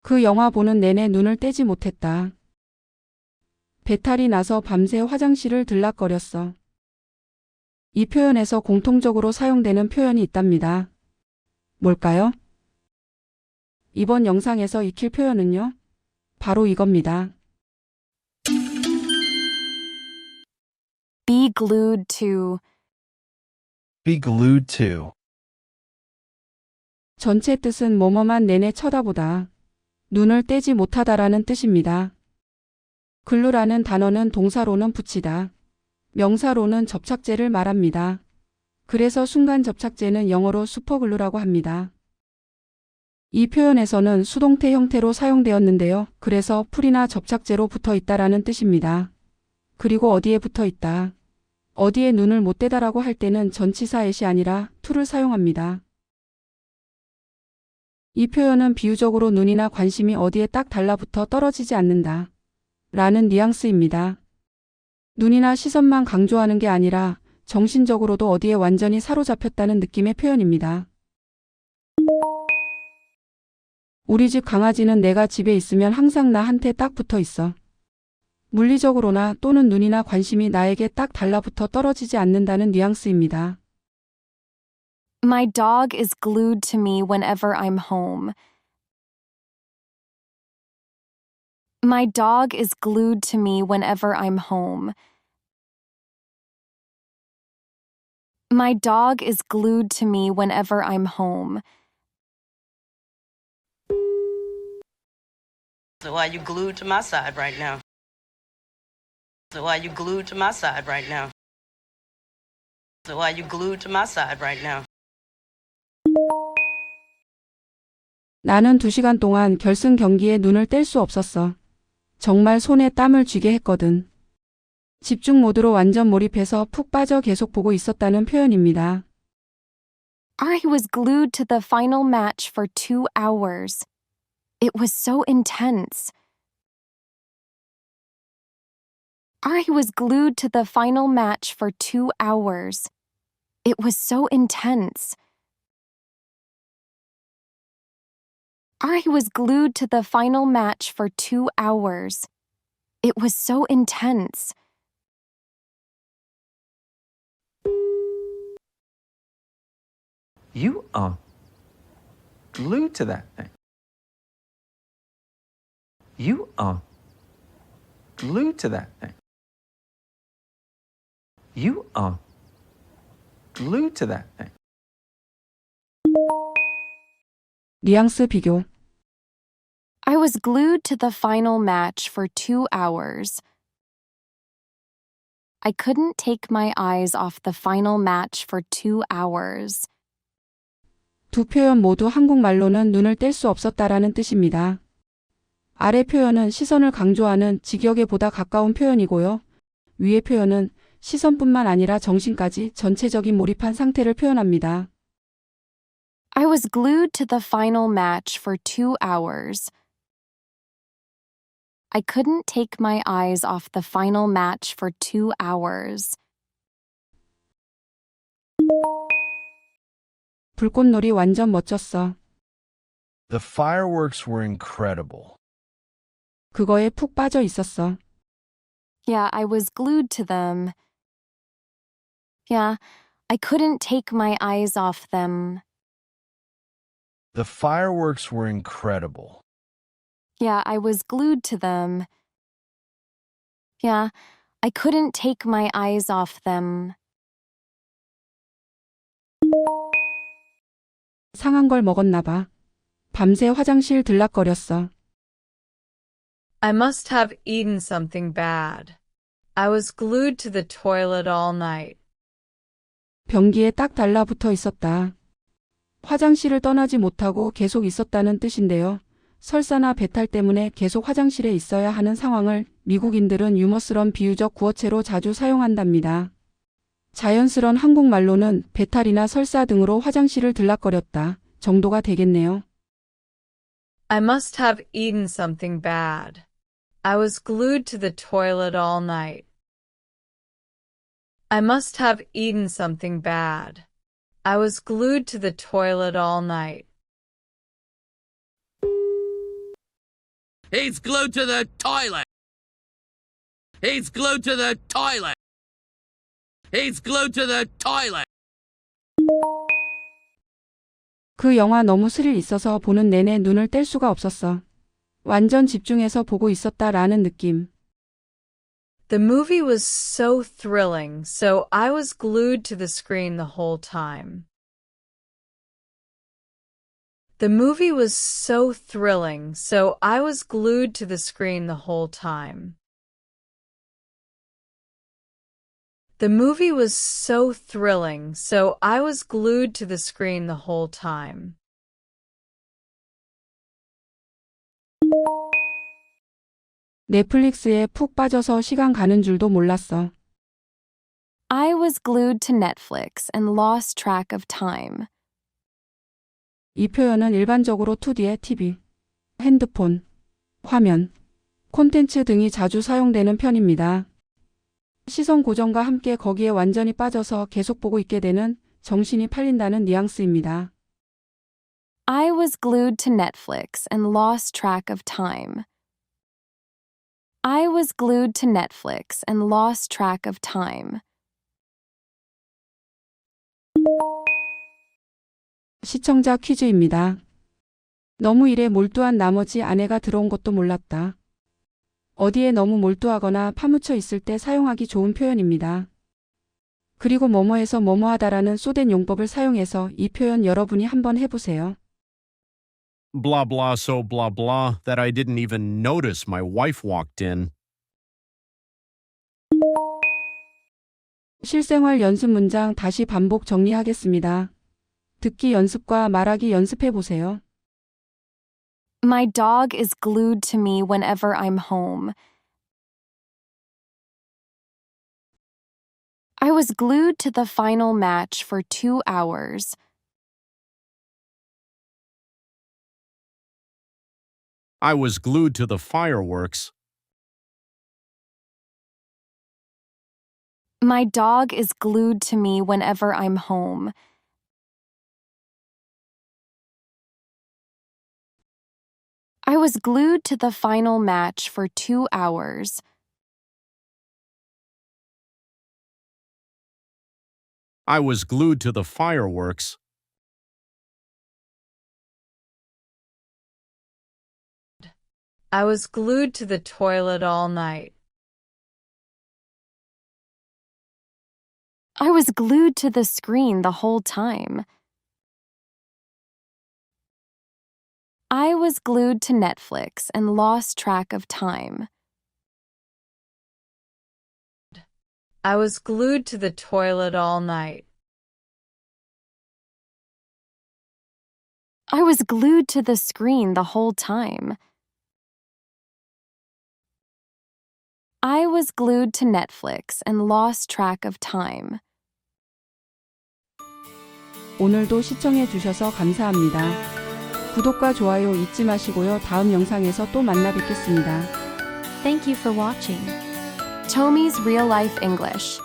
그 영화 보는 내내 눈을 떼지 못했다. 배탈이 나서 밤새 화장실을 들락거렸어. 이 표현에서 공통적으로 사용되는 표현이 있답니다. 뭘까요? 이번 영상에서 익힐 표현은요? 바로 이겁니다. Be glued to. Be glued to. 전체 뜻은 뭐뭐만 내내 쳐다보다, 눈을 떼지 못하다라는 뜻입니다. 글루라는 단어는 동사로는 붙이다, 명사로는 접착제를 말합니다. 그래서 순간 접착제는 영어로 슈퍼글루라고 합니다. 이 표현에서는 수동태 형태로 사용되었는데요. 그래서 풀이나 접착제로 붙어 있다라는 뜻입니다. 그리고 어디에 붙어 있다, 어디에 눈을 못 떼다라고 할 때는 전치사 at이 아니라 to를 사용합니다. 이 표현은 비유적으로 눈이나 관심이 어디에 딱 달라붙어 떨어지지 않는다 라는 뉘앙스입니다. 눈이나 시선만 강조하는 게 아니라 정신적으로도 어디에 완전히 사로잡혔다는 느낌의 표현입니다. 우리 집 강아지는 내가 집에 있으면 항상 나한테 딱 붙어 있어. 물리적으로나 또는 눈이나 관심이 나에게 딱 달라붙어 떨어지지 않는다는 뉘앙스입니다. My dog is glued to me whenever I'm home. My dog is glued to me whenever I'm home. My dog is glued to me whenever I'm home. So why you glued to my side right now? So why you glued to my side right now? So why you glued to my side right now? 나는 2시간 동안 결승 경기에 눈을 뗄 수 없었어. 정말 손에 땀을 쥐게 했거든. 집중 모드로 완전 몰입해서 푹 빠져 계속 보고 있었다는 표현입니다. I was glued to the final match for 2 hours. It was so intense. I was glued to the final match for 2 hours. It was so intense. I was glued to the final match for 2 hours. It was so intense. You are glued to that thing. You are glued to that thing. You are glued to that thing. 뉘앙스 비교. I was glued to the final match for 2 hours. I couldn't take my eyes off the final match for 2 hours. 두 표현 모두 한국말로는 눈을 뗄 수 없었다라는 뜻입니다. 아래 표현은 시선을 강조하는 직역에 보다 가까운 표현이고요. 위의 표현은 시선뿐만 아니라 정신까지 전체적인 몰입한 상태를 표현합니다. I was glued to the final match for 2 hours. I couldn't take my eyes off the final match for 2 hours. 불꽃놀이 완전 멋졌어. The fireworks were incredible. 그거에 푹 빠져 있었어. Yeah, I was glued to them. Yeah, I couldn't take my eyes off them. The fireworks were incredible. Yeah, I was glued to them. Yeah, I couldn't take my eyes off them. 상한 걸 먹었나 봐. 밤새 화장실 들락거렸어. I must have eaten something bad. I was glued to the toilet all night. 변기에 딱 달라붙어 있었다. 화장실을 떠나지 못하고 계속 있었다는 뜻인데요. 설사나 배탈 때문에 계속 화장실에 있어야 하는 상황을 미국인들은 유머스런 비유적 구어체로 자주 사용한답니다. 자연스런 한국말로는 배탈이나 설사 등으로 화장실을 들락거렸다 정도가 되겠네요. I must have eaten something bad. I was glued to the toilet all night. I must have eaten something bad. I was glued to the toilet all night. He's glued to the toilet. He's glued to the toilet. He's glued to the toilet. 그 영화 너무 스릴 있어서 보는 내내 눈을 뗄 수가 없었어. 완전 집중해서 보고 있었다라는 느낌. The movie was so thrilling, so I was glued to the screen the whole time. The movie was so thrilling, so I was glued to the screen the whole time. The movie was so thrilling, so I was glued to the screen the whole time. 넷플릭스에 푹 빠져서 시간 가는 줄도 몰랐어. I was glued to Netflix and lost track of time. 이 표현은 일반적으로 2D의 TV, 핸드폰, 화면, 콘텐츠 등이 자주 사용되는 편입니다. 시선 고정과 함께 거기에 완전히 빠져서 계속 보고 있게 되는 정신이 팔린다는 뉘앙스입니다. I was glued to Netflix and lost track of time. I was glued to Netflix and lost track of time. 시청자 퀴즈입니다. 너무 일에 몰두한 나머지 아내가 들어온 것도 몰랐다. 어디에 너무 몰두하거나 파묻혀 있을 때 사용하기 좋은 표현입니다. 그리고 뭐뭐해서 뭐뭐하다라는 쏘된 용법을 사용해서 이 표현 여러분이 한번 해보세요. Blah blah so blah blah that I didn't even notice my wife walked in. 실생활 연습 문장 다시 반복 정리하겠습니다. 듣기 연습과 말하기 연습해보세요. My dog is glued to me whenever I'm home. I was glued to the final match for 2 hours. I was glued to the fireworks. My dog is glued to me whenever I'm home. I was glued to the final match for 2 hours. I was glued to the fireworks. I was glued to the toilet all night. I was glued to the screen the whole time. I was glued to Netflix and lost track of time. I was glued to the toilet all night. I was glued to the screen the whole time. I was glued to Netflix and lost track of time. 오늘도 시청해 주셔서 감사합니다. 구독과 좋아요 잊지 마시고요. 다음 영상에서 또 만나 뵙겠습니다. Thank you for watching. Tommy's Real Life English.